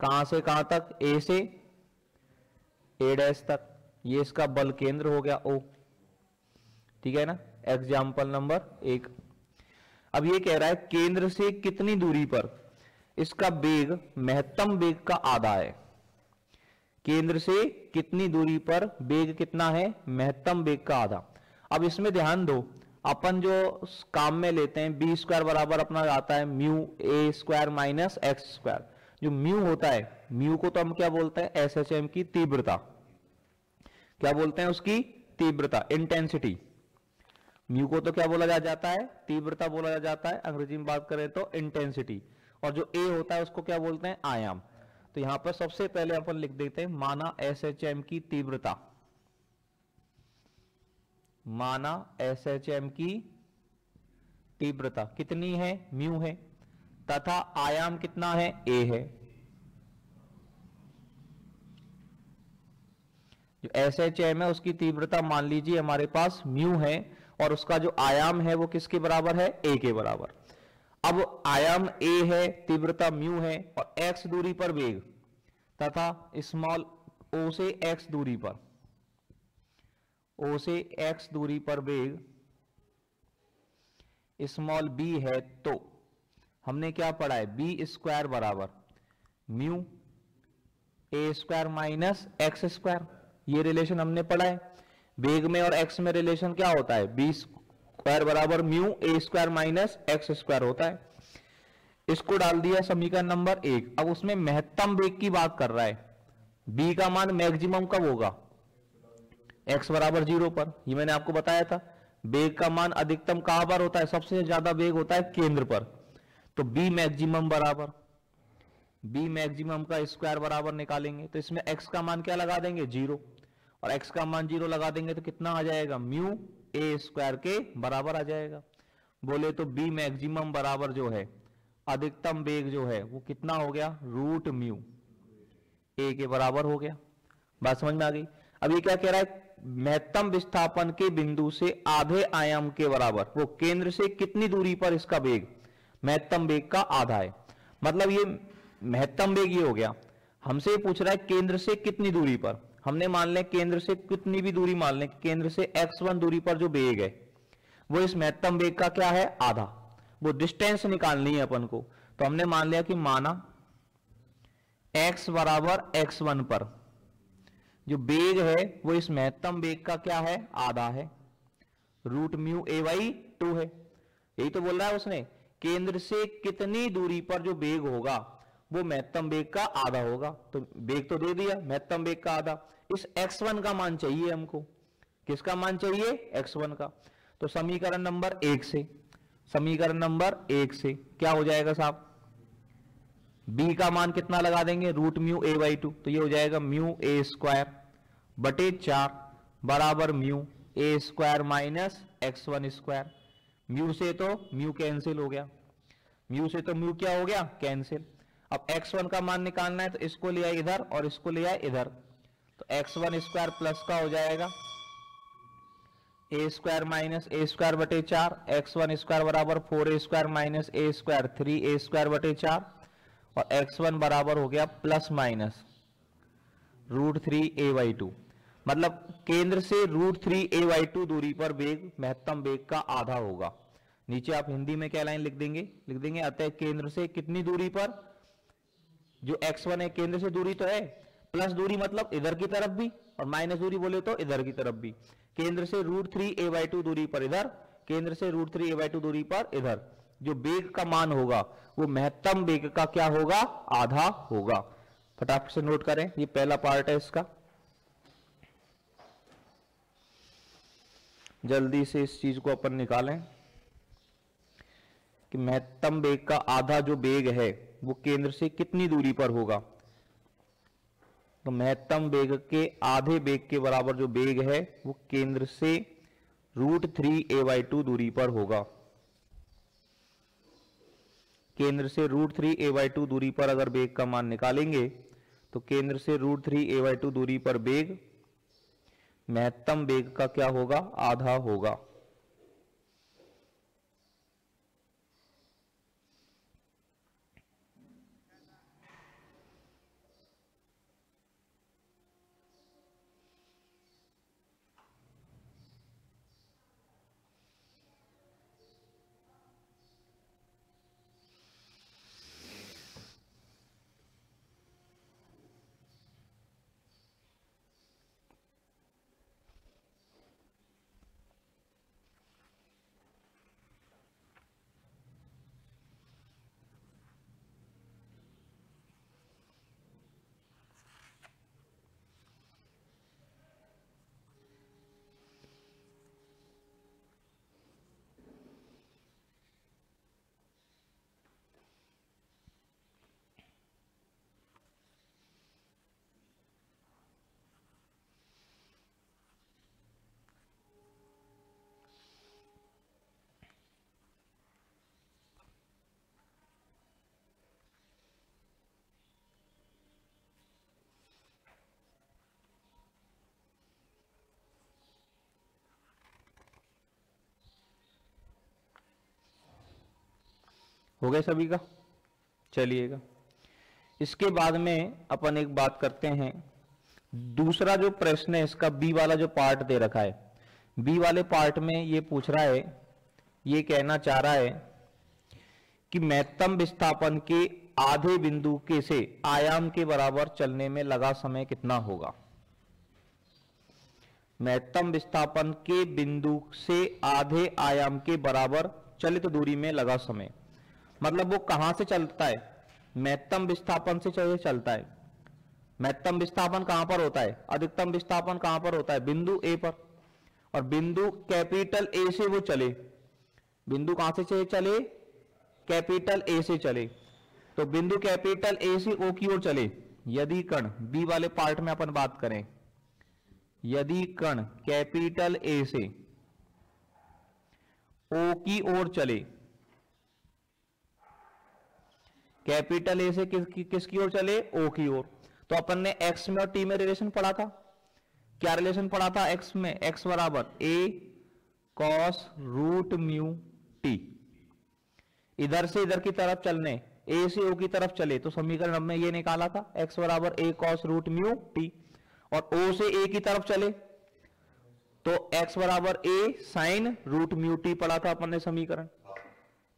S1: कहां से कहां तक, ए से ए डैश तक, ये इसका बल केंद्र हो गया ओ, ठीक है ना। Example number 1। अब ये कह रहा है केंद्र से कितनी दूरी पर इसका वेग महत्तम वेग का आधा है। केंद्र से कितनी दूरी पर वेग कितना है, महत्तम वेग का आधा। अब इसमें ध्यान दो, अपन जो काम में लेते हैं बी स्क्वायर बराबर अपना आता है mu a square minus x square. जो म्यू होता है, म्यू को तो हम क्या बोलते हैं, एसएचएम की तीव्रता। क्या बोलते हैं उसकी तीव्रता, इंटेंसिटी। म्यू को तो क्या बोला जाता है, तीव्रता बोला जाता है, अंग्रेजी में बात करें तो इंटेंसिटी। और जो ए होता है उसको क्या बोलते हैं, आयाम। तो यहां पर सबसे पहले अपन लिख देते हैं माना एसएचएम की तीव्रता, माना एसएचएम की तीव्रता कितनी है, म्यू है, तथा आयाम कितना है, ए है। जो एसएचएम है उसकी तीव्रता मान लीजिए हमारे पास म्यू है, और उसका जो आयाम है वो किसके बराबर है, ए के बराबर। अब आयाम ए है, तीव्रता म्यू है, और एक्स दूरी पर वेग तथा स्मॉल ओ से एक्स दूरी पर, ओ से एक्स दूरी पर वेग स्मॉल बी है, तो हमने क्या पढ़ा है, बी स्क्वायर बराबर mu a square minus x square. ये रिलेशन हमने पढ़ा है। वेग में और एक्स में रिलेशन क्या होता है, बी स्क्वायर बराबर mu a square minus x square होता है। इसको डाल दिया समीकरण नंबर 1। अब उसमें महत्तम वेग की बात कर रहा है, बी का मान मैक्सिमम कब होगा, एक्स बराबर 0 पर। ये मैंने आपको बताया था। वेग का मान अधिकतम कहां पर होता है, सबसे ज्यादा वेग होता है केंद्र पर। तो बी मैक्सिमम बराबर, बी मैक्सिमम का स्क्वायर बराबर निकालेंगे तो इसमें एक्स का मान क्या लगा देंगे, 0, और एक्स का मान 0 लगा देंगे तो कितना आ जाएगा, म्यू ए स्क्वायर के बराबर आ जाएगा। बोले तो बी मैक्सिमम बराबर जो है अधिकतम वेग जो है वो कितना हो गया, रूट म्यू ए के बराबर हो गया। बात समझ में आ गई। अब ये क्या कह रहा है, महत्तम विस्थापन के बिंदु से आधे आयाम के बराबर, वो केंद्र से कितनी दूरी पर इसका वेग महत्तम वेग का आधा है। मतलब ये महत्तम वेग ये हो गया, हमसे पूछ रहा है केंद्र से कितनी दूरी पर। हमने मान लें केंद्र से कितनी भी दूरी मान लें, केंद्र से x1 दूरी पर जो वेग है वो इस महत्तम वेग का क्या है, आधा। वो डिस्टेंस निकालनी है अपन को। तो हमने मान लिया कि माना x बराबर x1 पर जो वेग है वो इस महत्तम वेग का क्या है, आधा है, रूट म्यू ए बाई 2 है। यही तो बोल रहा है उसने, केंद्र से कितनी दूरी पर जो वेग होगा वो महत्तम वेग का आधा होगा। तो वेग तो दे दिया, महत्तम वेग का आधा। इस x1 का मान चाहिए हमको, किसका मान चाहिए, x1 का। तो समीकरण नंबर 1 से, समीकरण नंबर 1 से क्या हो जाएगा साहब, b का मान कितना लगा देंगे, रूट म्यू ए बाई 2। तो ये हो जाएगा म्यू ए स्क्वायर बटे 4 बराबर mu a square minus x1 square. Mu से तो म्यू कैंसिल हो गया, म्यू से तो म्यू क्या हो गया, कैंसिल। अब x1 का मान निकालना है तो इसको लिया इधर और इसको लिया इधर, तो x1 स्क्वायर प्लस का हो जाएगा ए स्क्वायर माइनस ए स्क्वायर बटे 4, x1 स्क्वायर बराबर 4a square minus a square 3a square बटे 4, और x1 बराबर हो गया plus minus root 3a by 2। मतलब केंद्र से रूट 3a बाई 2 दूरी पर वेग महत्तम वेग का आधा होगा। नीचे आप हिंदी में क्या लाइन लिख देंगे, लिख देंगे अतः केंद्र से कितनी दूरी पर, जो x1 है केंद्र से दूरी तो है, प्लस दूरी मतलब इधर की तरफ भी, और माइनस दूरी बोले तो इधर की तरफ भी। केंद्र से रूट 3a बाई 2 दूरी पर इधर, केंद्र से रूट 3a बाई 2 दूरी पर इधर, जो वेग का मान होगा वो महत्तम वेग का क्या होगा, आधा होगा। फटाफट से नोट करें, ये पहला पार्ट है इसका। जल्दी से इस चीज को अपन निकालें कि महत्तम वेग का आधा जो वेग है वो केंद्र से कितनी दूरी पर होगा। तो महत्तम वेग के आधे वेग के बराबर जो वेग है वो केंद्र से रूट 3a बाई 2 दूरी पर होगा। केंद्र से रूट 3a बाई 2 दूरी पर अगर वेग का मान निकालेंगे तो केंद्र से रूट 3a बाई 2 दूरी पर वेग महत्तम वेग का क्या होगा, आधा होगा। हो गए सभी का? चलिएगा, इसके बाद में अपन एक बात करते हैं। दूसरा जो प्रश्न है इसका, बी वाला जो पार्ट दे रखा है, बी वाले पार्ट में ये पूछ रहा है, ये कहना चाह रहा है कि महत्तम विस्थापन के आधे बिंदु के से आयाम के बराबर चलने में लगा समय कितना होगा। महत्तम विस्थापन के बिंदु से आधे आयाम के बराबर चलित दूरी में लगा समय, मतलब वो कहां से चलता है? महत्तम विस्थापन से चलता है। महत्तम विस्थापन कहां पर होता है? अधिकतम विस्थापन कहां पर होता है? बिंदु ए पर। और बिंदु कैपिटल ए से वो चले, बिंदु कहां से चले? कैपिटल ए से चले। तो बिंदु कैपिटल ए से ओ की ओर चले। यदि कण, बी वाले पार्ट में अपन बात करें, यदि कण कैपिटल ए से ओ की ओर चले, कैपिटल ए से किसकी ओर चले? ओ की ओर। तो अपन ने एक्स में और टी में रिलेशन पढ़ा था। क्या रिलेशन पढ़ा था एक्स में? एक्स बराबर ए कॉस रूट म्यू टी। इधर से इधर की तरफ चलने, ए से ओ की तरफ चले, तो समीकरण हमने ये निकाला था, एक्स बराबर ए कॉस रूट म्यू टी। और ओ से ए की तरफ चले तो एक्स बराबर ए साइन रूट म्यू टी पढ़ा था अपन ने समीकरण,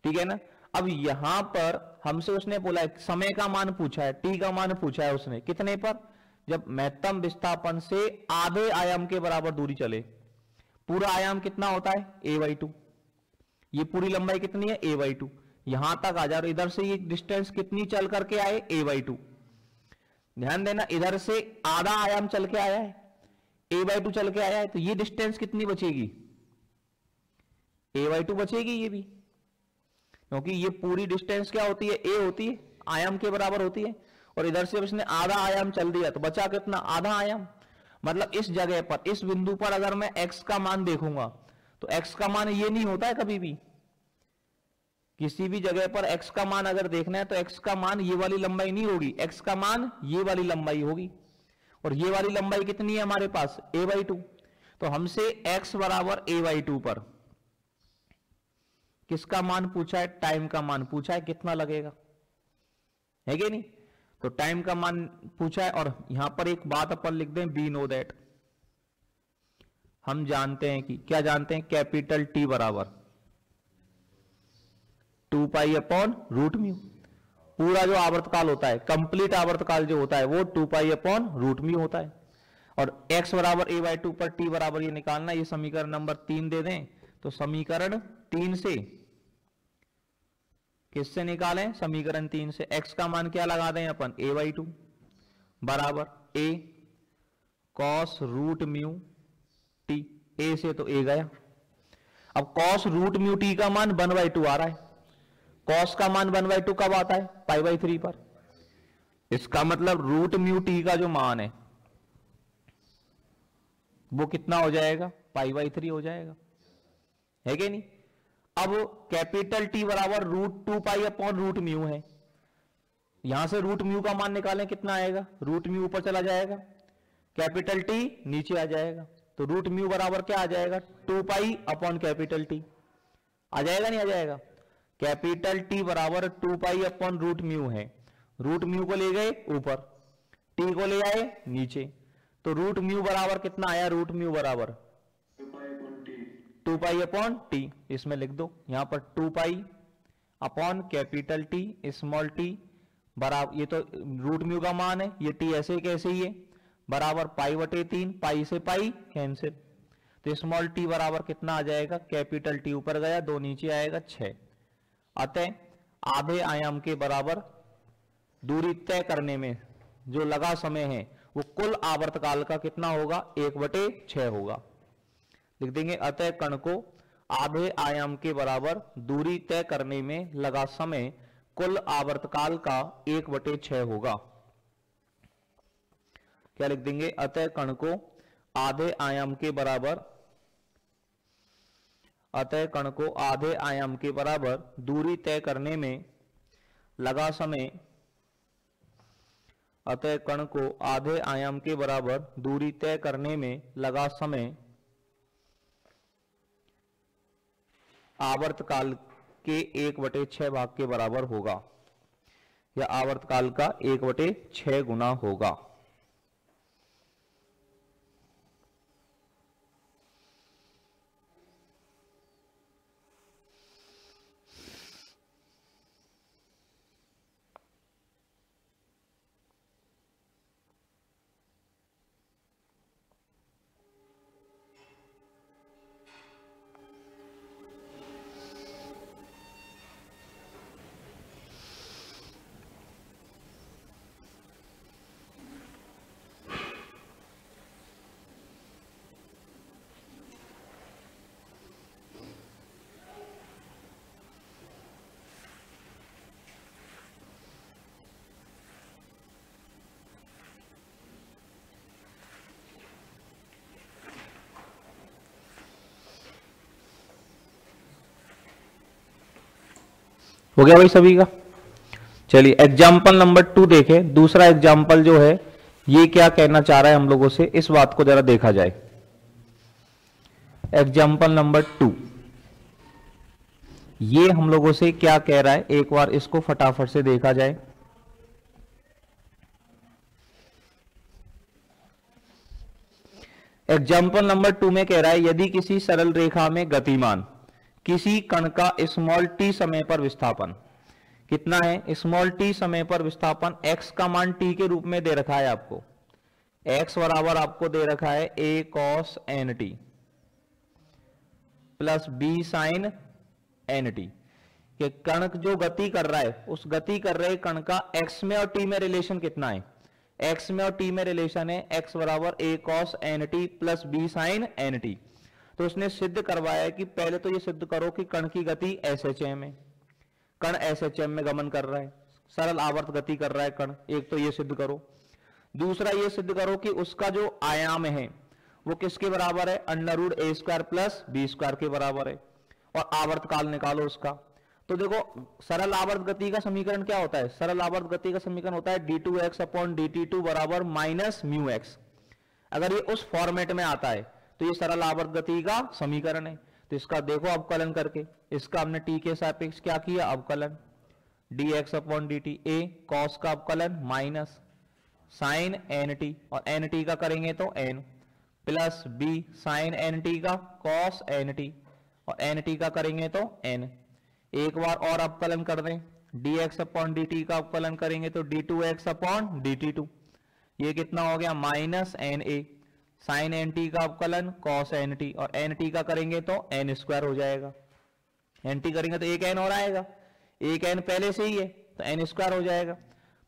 S1: ठीक है ना। अब यहां पर हमसे उसने बोला समय का मान पूछा है, टी का मान पूछा है उसने, कितने पर? जब महत्तम विस्थापन से आधे आयाम के बराबर दूरी चले। पूरा आयाम कितना होता है? a/2। ये पूरी लंबाई कितनी है? a/2। यहां तक आ जा रहा, इधर से ये डिस्टेंस कितनी चल करके आए? a/2। ध्यान देना, इधर से आधा आयाम चल के आया है, a/2 चल के आया है, तो ये डिस्टेंस कितनी बचेगी? a/2 बचेगी ये भी, क्योंकि ये पूरी डिस्टेंस क्या होती है? a होती है, आयाम के बराबर होती है। और इधर से उसने आधा आयाम चल दिया, तो बचा कितना? आधा आयाम। मतलब इस जगह पर, इस बिंदु पर अगर मैं x का मान देखूंगा तो x का मान ये नहीं होता है कभी भी। किसी भी जगह पर x का मान अगर देखना है तो x का मान ये वाली लंबाई नहीं होगी, x का मान ये वाली लंबाई होगी। और ये वाली लंबाई कितनी है हमारे पास? a/2। तो हमसे x बराबर a/2 पर किसका मान पूछा है? टाइम का मान पूछा है, कितना लगेगा, है कि नहीं। तो टाइम का मान पूछा है। और यहां पर एक बात अपन लिख दें, वी नो दैट, हम जानते हैं कि, क्या जानते हैं? कैपिटल टी बराबर 2π/√μ। पूरा जो आवर्तकाल होता है, कंप्लीट आवर्तकाल जो होता है वो 2π/√μ होता है। और x बराबर a/2 पर t बराबर ये निकालना, ये समीकरण नंबर 3 दे दें तो समीकरण 3 से, किससे निकालें? समीकरण 3 से x का मान क्या लगा दें अपन? a/2 बराबर a cos root mu T. a से तो a गया। अब cos रूट म्यू टी का मान 1/2 आ रहा है। cos का मान 1/2 कब आता है? π/3 पर। इसका मतलब रूट म्यू टी का जो मान है वो कितना हो जाएगा? π/3 हो जाएगा, है कि नहीं। अब कैपिटल टी बराबर √2π/√μ है। यहां से रूट म्यू का मान निकालें, कितना आएगा? रूट म्यू ऊपर चला जाएगा, कैपिटल टी नीचे आ जाएगा। तो रूट म्यू बराबर क्या आ जाएगा? 2π/कैपिटल टी आ जाएगा, नहीं आ जाएगा। कैपिटल टी बराबर 2π/√μ है। रूट म्यू को ले गए ऊपर, टी को ले आए नीचे, तो रूट म्यू बराबर कितना आया? रूट म्यू बराबर 2π/t। इसमें लिख दो यहां पर 2π/कैपिटल टी स्मॉल टी बराबर, ये तो रूट म्यू का मान है, ये टी ऐसे कैसे ही है, बराबर π/3, पाई से पाई कैंसिल। तो स्मॉल टी बराबर कितना आ जाएगा? कैपिटल टी ऊपर गया, 2 नीचे आएगा 6। अतः आधे आयाम के बराबर दूरी तय करने में जो लगा समय है वो कुल आवर्तकाल का कितना होगा? 1/6 होगा। लिख देंगे, अतः कण को आधे आयाम के बराबर दूरी तय करने में लगा समय कुल आवर्तकाल का 1/6 होगा। क्या लिख देंगे? अतः कण को आधे आयाम के बराबर, अतः कण को आधे आयाम के बराबर दूरी तय करने में लगा समय, अतः कण को आधे आयाम के बराबर दूरी तय करने में लगा समय आवर्तकाल के 1/6 भाग के बराबर होगा, या आवर्तकाल का 1/6 गुना होगा। हो गया भाई सभी का। चलिए एग्जाम्पल नंबर 2 देखें। दूसरा एग्जाम्पल जो है ये क्या कहना चाह रहा है हम लोगों से, इस बात को जरा देखा जाए। एग्जाम्पल नंबर 2 ये हम लोगों से क्या कह रहा है, एक बार इसको फटाफट से देखा जाए। एग्जाम्पल नंबर 2 में कह रहा है यदि किसी सरल रेखा में गतिमान किसी कण का स्मॉल टी समय पर विस्थापन कितना है, स्मॉल टी समय पर विस्थापन x का मान t के रूप में दे रखा है आपको, x बराबर आपको दे रखा है a cos nt plus b sin nt। कि कण जो गति कर रहा है उस गति कर रहे कण का x में और t में रिलेशन कितना है, x में और t में रिलेशन है x बराबर a cos nt plus b sin nt। तो उसने सिद्ध करवाया कि पहले तो ये सिद्ध करो कि कण की गति SHM है, कण SHM में गमन कर रहा है, सरल आवर्त गति कर रहा है कण, एक तो ये सिद्ध करो। दूसरा ये सिद्ध करो कि उसका जो आयाम है वो किसके बराबर है, √a² प्लस b² के बराबर है, और आवर्त काल निकालो उसका। तो देखो सरल आवर्त गति का समीकरण क्या होता है, सरल आवर्त गति का समीकरण होता है d2x/dt2 बराबर -μx। अगर ये उस फॉर्मेट में आता है तो ये सरल आवर्त गति का समीकरण है। तो इसका देखो अवकलन करके, इसका हमने t के सापेक्ष क्या किया, अवकलन dx/dt, a cos का अवकलन माइनस sin nt, और nt का करेंगे तो n, plus b sin nt का cos nt, और nt का करेंगे तो n। एक बार और अवकलन कर दें, dx/dt का अवकलन करेंगे तो d2x/dt2, ये कितना हो गया -na, sin nt का अवकलन cos nt, और nt का करेंगे तो n² हो जाएगा। nt करेंगे तो एक n और आएगा, एक n पहले से ही है तो n² हो जाएगा,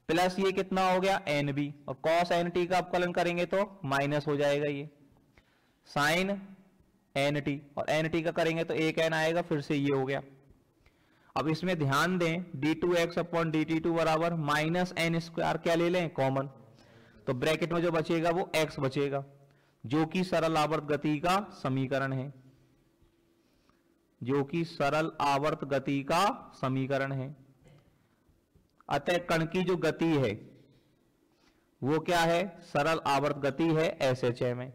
S1: प्लस ये कितना हो गया nb, और cos nt का अवकलन करेंगे तो माइनस हो जाएगा ये sin nt, और nt का करेंगे तो एक n आएगा, फिर से ये हो गया। अब इसमें ध्यान दें d2x/dt2 बराबर -n², क्या ले लें कॉमन, तो ब्रैकेट में जो बचेगा वो x बचेगा, जो कि सरल आवर्त गति का समीकरण है, जो कि सरल आवर्त गति का समीकरण है। अतः कण की जो गति है वो क्या है, सरल आवर्त गति है SHM में।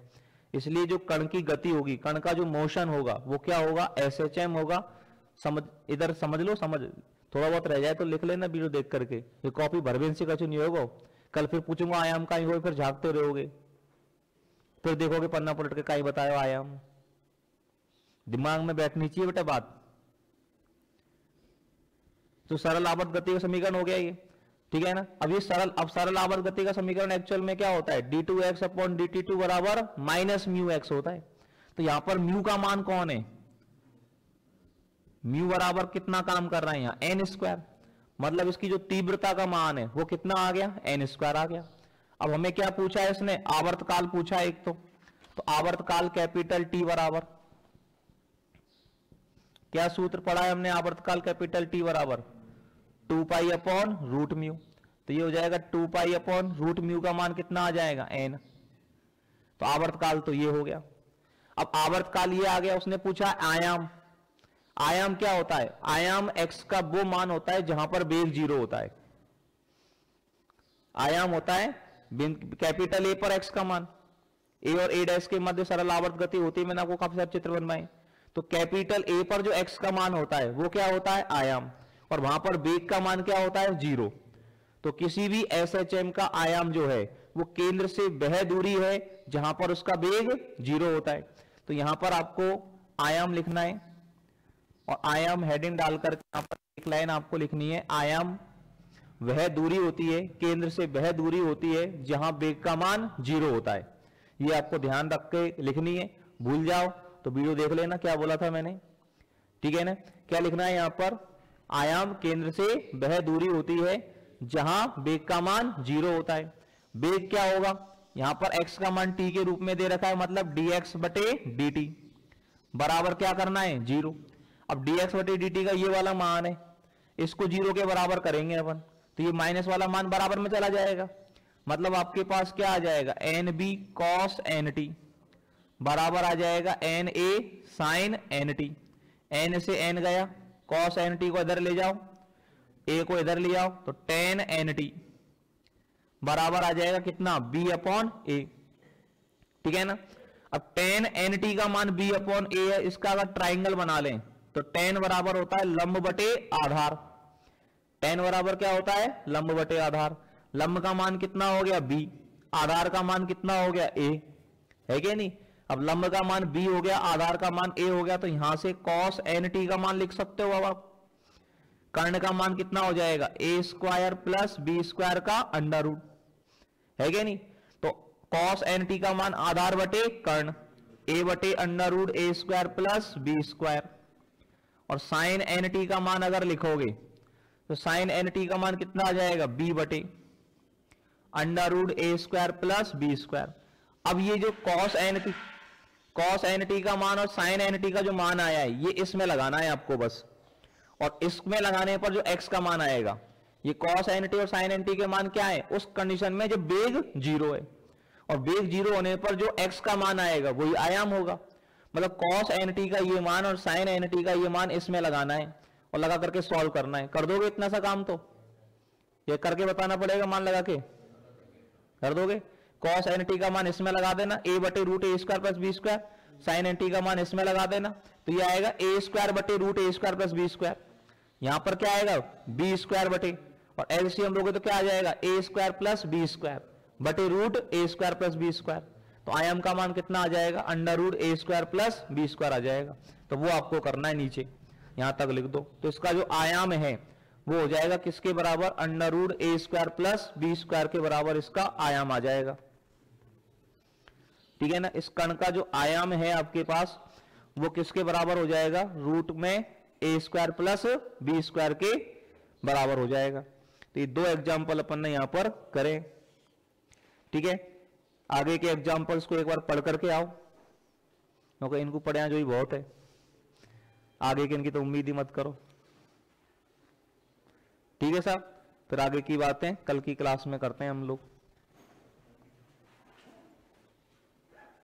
S1: इसलिए जो कण की गति होगी, कण का जो मोशन होगा वो क्या होगा, SHM होगा। समझ, इधर समझ लो, समझ थोड़ा बहुत रह जाए तो लिख लेना वीडियो देख करके, ये कॉपी भरवेंसी का नहीं होगा, कल फिर पूछूंगा आयाम का ही हो, फिर झांकते रहोगे, फिर देखोगे पन्ना पलट के कहीं बताया आयाम। दिमाग में बैठनी चाहिए बेटा बात। तो सरल आवर्त गति का समीकरण हो गया ये, ठीक है ना। अब ये सरल आवर्त गति का समीकरण एक्चुअल में क्या होता है, d2x/dt2 बराबर -μx होता है। तो यहां पर म्यू का मान कौन है, म्यू बराबर कितना काम कर रहा है यहाँ n², मतलब इसकी जो तीव्रता का मान है वो कितना आ गया, n² आ गया। अब हमें क्या पूछा है इसने, आवर्तकाल पूछा है एक तो आवर्तकाल कैपिटल T बराबर, क्या सूत्र पढ़ा है हमने, आवर्तकाल कैपिटल T बराबर 2π/√μ। तो ये हो जाएगा 2π/√μ का मान कितना आ जाएगा, n। तो आवर्तकाल तो ये हो गया। अब आवर्तकाल ये आ गया, उसने पूछा आयाम। आयाम क्या होता है, आयाम x का वो मान होता है जहां पर बेस 0 होता है। आयाम होता है कैपिटल A पर x का मान, a और a' के मध्य सरल आवर्त गति होती है, मैंने आपको काफी सारे चित्र बनवाए। तो कैपिटल ए पर जो x का मान होता है वो क्या होता है, आयाम, और वहां पर वेग का मान क्या होता है, 0। तो किसी भी SHM का आयाम जो है वो केंद्र से वह दूरी है जहां पर उसका वेग 0 होता है। तो यहां पर आपको आयाम लिखना है, और आयाम हेडिंग डालकर यहां पर एक लाइन आपको लिखनी है, आयाम वह दूरी होती है, केंद्र से वह दूरी होती है जहां वेग का मान 0 होता है। ये आपको ध्यान रख के लिखनी है, भूल जाओ तो वीडियो देख लेना क्या बोला था मैंने, ठीक है ना। क्या लिखना है यहां पर, आयाम केंद्र से वह दूरी होती है जहां वेग का मान 0 होता है। वेग क्या होगा, यहां पर x का मान t के रूप में दे रखा है, मतलब dx बटे dt बराबर क्या करना है, 0। अब dx बटे dt का ये वाला मान है, इसको 0 के बराबर करेंगे अपन, तो ये माइनस वाला मान बराबर में चला जाएगा, मतलब आपके पास क्या आ जाएगा, nb cos nt बराबर आ जाएगा na sin nt। n से n गया, cos nt को इधर ले जाओ, a को इधर ले आओ, तो tan nt बराबर आ जाएगा कितना, b अपॉन a, ठीक है ना। अब tan nt का मान b अपॉन a है, इसका अगर ट्राइंगल बना लें तो tan बराबर होता है लंब बटे आधार। tan बराबर क्या होता है, लंब बटे आधार। लंब का मान कितना हो गया, b, आधार का मान कितना हो गया, a, है क्या नहीं। अब लंब का मान b हो गया, आधार का मान a हो गया, तो यहां से cos nt का मान लिख सकते हो। अब आप कर्ण का मान कितना हो जाएगा, a square plus b square का अंडर रूट, है क्या नहीं। तो cos nt का मान आधार बटे कर्ण, a बटे under root a square plus b square, और sin nt का मान अगर लिखोगे तो sin nt का मान कितना आ जाएगा, b बटे under root a square plus b square. अब ये जो cos nt का मान और sin nt का जो मान आया है ये इसमें लगाना है आपको बस, और इसमें लगाने पर जो x का मान आएगा, ये cos nt और sin nt के मान क्या है, उस कंडीशन में जब वेग 0 है, और वेग 0 होने पर जो x का मान आएगा वही आयाम होगा। मतलब cos nt का ये मान और sin nt का ये मान इसमें लगाना है और लगा करके सॉल्व करना है। कर दोगे इतना सा काम, तो ये करके बताना पड़ेगा, मान लगा के कर दोगे। cos nt का मान इसमें लगा देना, a बटे root a square plus b square, sin nt का मान इसमें लगा देना, तो ये आएगा a स्क्वायर बटे root a square plus b square. यहां पर क्या आएगा, b स्क्वायर बटे, और एलसीएम लोगे तो क्या आ जाएगा, a square plus b square बटे root a square plus b square. तो आयाम का मान कितना आ जाएगा, under root a square plus b square आ जाएगा। तो वो आपको करना है, नीचे यहां तक लिख दो। तो इसका जो आयाम है वो हो जाएगा किसके बराबर, under root a square plus b square के बराबर इसका आयाम आ जाएगा, ठीक है ना। इस कण का जो आयाम है आपके पास वो किसके बराबर हो जाएगा, रूट में a square plus b square के बराबर हो जाएगा। तो ये दो एग्जाम्पल अपन ने यहां पर करें, ठीक है। आगे के एग्जाम्पल्स को एक बार पढ़ करके आओ, क्योंकि इनको पढ़े जो ही बहुत है, आगे के इनकी तो उम्मीद ही मत करो, ठीक है साहब। फिर आगे की बातें कल की क्लास में करते हैं हम लोग।